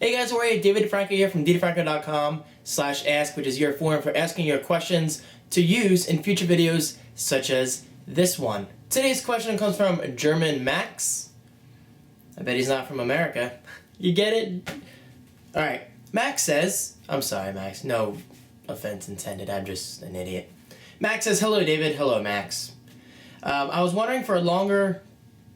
Hey guys, how are you? David Franco here from dfranco.com/ask, which is your forum for asking your questions to use in future videos such as this one. Today's question comes from German Max. I bet he's not from America. You get it? Alright, Max says, I'm sorry Max, no offense intended, I'm just an idiot. Max says, hello David, hello Max. I was wondering for a longer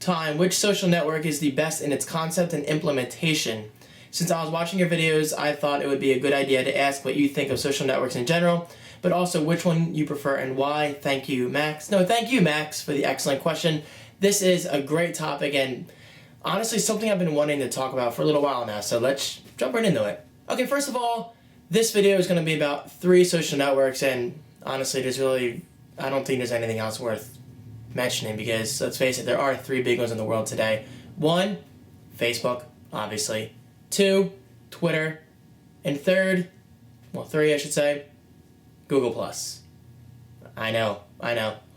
time which social network is the best in its concept and implementation. Since I was watching your videos, I thought it would be a good idea to ask what you think of social networks in general, but also which one you prefer and why. Thank you, Max. No, thank you, Max, for the excellent question. This is a great topic and honestly something I've been wanting to talk about for a little while now, so let's jump right into it. Okay, first of all, this video is going to be about 3 social networks, and honestly, I don't think there's anything else worth mentioning because, let's face it, there are 3 big ones in the world today. 1, Facebook, obviously. 2, Twitter, and 3 I should say, Google+. I know,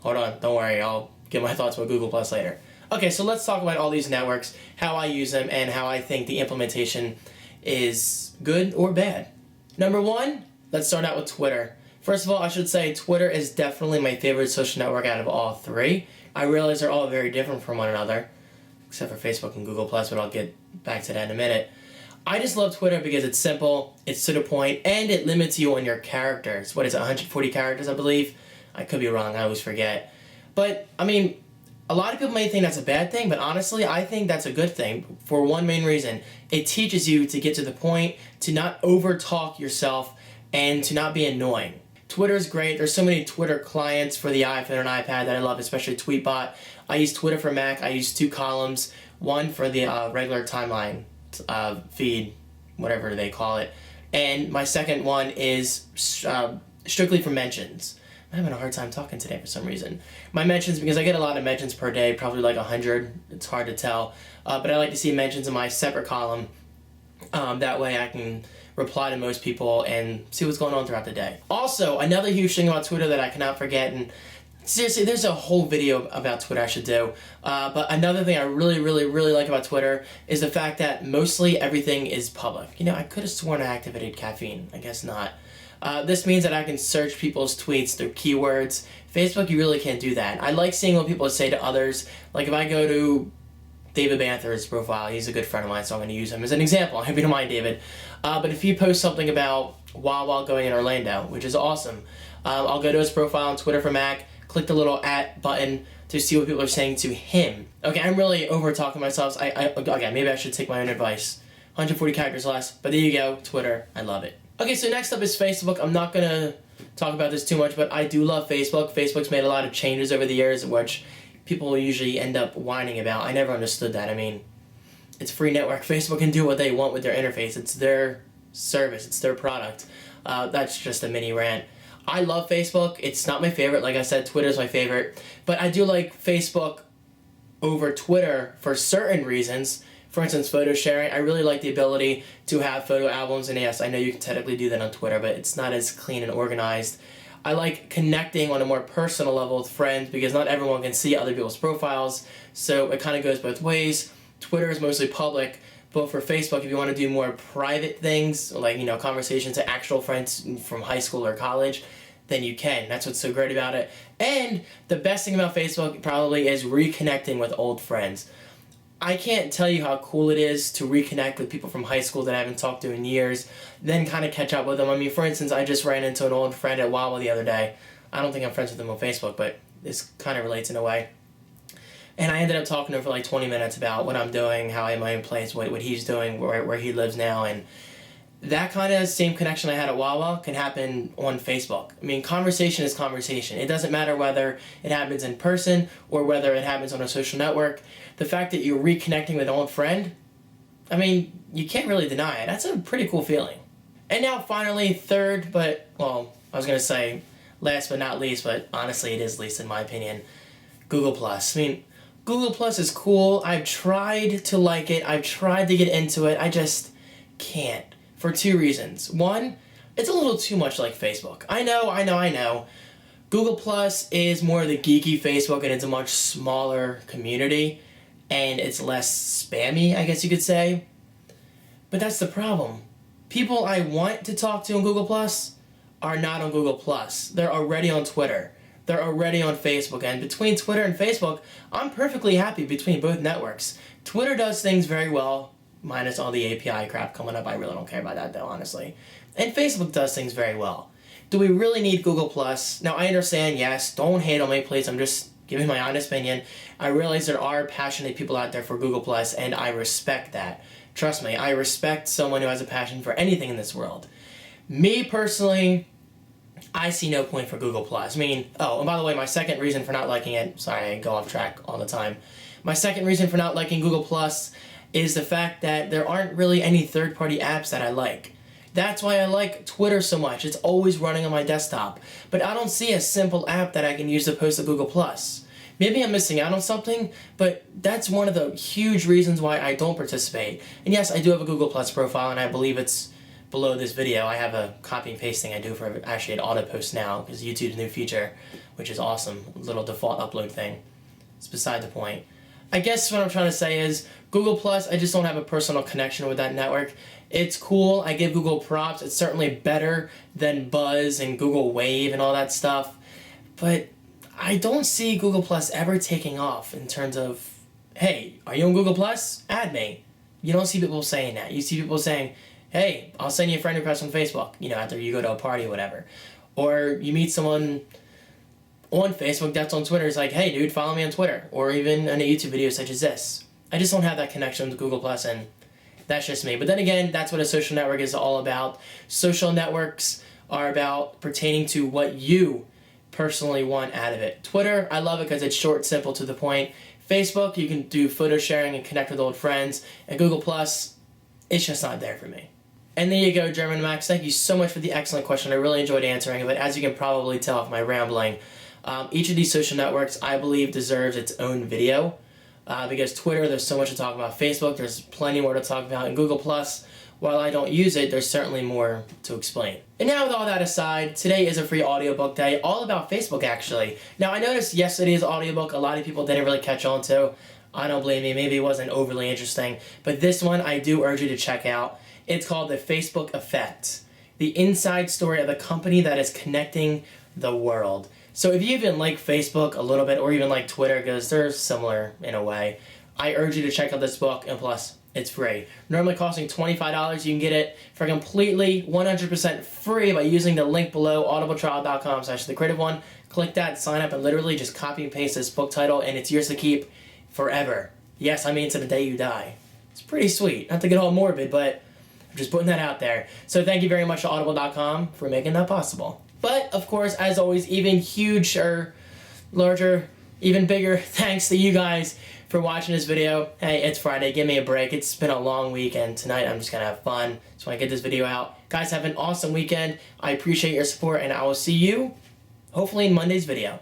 hold on, don't worry, I'll give my thoughts about Google+ later. Okay, so let's talk about all these networks, how I use them, and how I think the implementation is good or bad. Number 1, let's start out with Twitter. First of all, I should say Twitter is definitely my favorite social network out of all 3. I realize they're all very different from one another, except for Facebook and Google+, but I'll get back to that in a minute. I just love Twitter because it's simple, it's to the point, and it limits you on your characters. What is it, 140 characters, I believe? I could be wrong, I always forget. But, I mean, a lot of people may think that's a bad thing, but honestly, I think that's a good thing for one main reason. It teaches you to get to the point, to not over-talk yourself, and to not be annoying. Twitter's great. There's so many Twitter clients for the iPhone and iPad that I love, especially Tweetbot. I use Twitter for Mac. I use 2 columns, one for the regular timeline feed, whatever they call it, and my second one is strictly for mentions. I'm having a hard time talking today for some reason. My mentions, because I get a lot of mentions per day, probably like 100, it's hard to tell, but I like to see mentions in my separate column. That way I can reply to most people and see what's going on throughout the day. Also, another huge thing about Twitter that I cannot forget, and seriously, there's a whole video about Twitter I should do, but another thing I really like about Twitter is the fact that mostly everything is public. You know, I could have sworn I activated caffeine. I guess not. This means that I can search people's tweets through keywords. Facebook, you really can't do that. I like seeing what people say to others. Like if I go to David Banther's profile, he's a good friend of mine, so I'm going to use him as an example. I hope you don't mind, David. But if he posts something about Wawa going in Orlando, which is awesome, I'll go to his profile on Twitter for Mac, click the little @ button to see what people are saying to him. Okay, I'm really over-talking myself. Okay, maybe I should take my own advice. 140 characters less, but there you go, Twitter, I love it. Okay, so next up is Facebook. I'm not going to talk about this too much, but I do love Facebook. Facebook's made a lot of changes over the years, which people usually end up whining about. I never understood that. I mean, it's a free network. Facebook can do what they want with their interface. It's their service. It's their product. That's just a mini rant. I love Facebook. It's not my favorite. Like I said, Twitter's my favorite. But I do like Facebook over Twitter for certain reasons. For instance, photo sharing. I really like the ability to have photo albums. And yes, I know you can technically do that on Twitter, but it's not as clean and organized. I like connecting on a more personal level with friends because not everyone can see other people's profiles. So it kind of goes both ways. Twitter is mostly public. But for Facebook, if you want to do more private things, like, you know, conversations to actual friends from high school or college, then you can. That's what's so great about it. And the best thing about Facebook probably is reconnecting with old friends. I can't tell you how cool it is to reconnect with people from high school that I haven't talked to in years, then kind of catch up with them. I mean, for instance, I just ran into an old friend at Wawa the other day. I don't think I'm friends with him on Facebook, but this kind of relates in a way. And I ended up talking to him for like 20 minutes about what I'm doing, how I'm in place, what he's doing, where he lives now, and that kind of same connection I had at Wawa can happen on Facebook. I mean, conversation is conversation. It doesn't matter whether it happens in person or whether it happens on a social network. The fact that you're reconnecting with an old friend, I mean, you can't really deny it. That's a pretty cool feeling. And now finally, third, but, well, I was going to say last but not least, but honestly it is least in my opinion, Google+. I mean, Google+ is cool. I've tried to like it. I've tried to get into it. I just can't. For 2 reasons. 1, it's a little too much like Facebook. I know. Google Plus is more the geeky Facebook, and it's a much smaller community, and it's less spammy, I guess you could say. But that's the problem. People I want to talk to on Google Plus are not on Google Plus. They're already on Twitter. They're already on Facebook. And between Twitter and Facebook, I'm perfectly happy between both networks. Twitter does things very well, minus all the API crap coming up. I really don't care about that though, honestly. And Facebook does things very well. Do we really need Google Plus? Now, I understand, yes, don't hate on me, please. I'm just giving my honest opinion. I realize there are passionate people out there for Google Plus, and I respect that. Trust me, I respect someone who has a passion for anything in this world. Me, personally, I see no point for Google Plus. I mean, oh, and by the way, my second reason for not liking it, sorry, I go off track all the time. My second reason for not liking Google Plus is the fact that there aren't really any third-party apps that I like. That's why I like Twitter so much. It's always running on my desktop. But I don't see a simple app that I can use to post to Google+. Maybe I'm missing out on something, but that's one of the huge reasons why I don't participate. And yes, I do have a Google Plus profile, and I believe it's below this video. I have a copy and paste thing I do for actually an auto post now, because YouTube's new feature, which is awesome. A little default upload thing. It's beside the point. I guess what I'm trying to say is Google Plus, I just don't have a personal connection with that network. It's cool. I give Google props. It's certainly better than Buzz and Google Wave and all that stuff. But I don't see Google Plus ever taking off in terms of, hey, are you on Google Plus? Add me. You don't see people saying that. You see people saying, hey, I'll send you a friend request on Facebook, after you go to a party or whatever. Or you meet someone on Facebook that's on Twitter. It's like, hey, dude, follow me on Twitter. Or even in a YouTube video such as this. I just don't have that connection with Google Plus, and that's just me. But then again, that's what a social network is all about. Social networks are about pertaining to what you personally want out of it. Twitter, I love it because it's short, simple, to the point. Facebook, you can do photo sharing and connect with old friends. And Google Plus, it's just not there for me. And there you go, German Max. Thank you so much for the excellent question. I really enjoyed answering it. But as you can probably tell from my rambling, each of these social networks, I believe, deserves its own video. Because Twitter, there's so much to talk about. Facebook, there's plenty more to talk about. And Google Plus, while I don't use it, there's certainly more to explain. And now with all that aside, today is a free audiobook day, all about Facebook actually. Now I noticed yesterday's audiobook, a lot of people didn't really catch on to. I don't blame you, maybe it wasn't overly interesting. But this one I do urge you to check out. It's called The Facebook Effect, the inside story of the company that is connecting the world. So if you even like Facebook a little bit, or even like Twitter, because they're similar in a way, I urge you to check out this book, and plus, it's free. Normally costing $25, you can get it for completely 100% free by using the link below, audibletrial.com/thecreativeone. Click that, sign up, and literally just copy and paste this book title, and it's yours to keep forever. Yes, I mean to the day you die. It's pretty sweet. Not to get all morbid, but I'm just putting that out there. So thank you very much to audible.com for making that possible. But, of course, as always, even huger, larger, even bigger thanks to you guys for watching this video. Hey, it's Friday. Give me a break. It's been a long weekend. Tonight, I'm just going to have fun. Just want to get this video out. Guys, have an awesome weekend. I appreciate your support, and I will see you, hopefully, in Monday's video.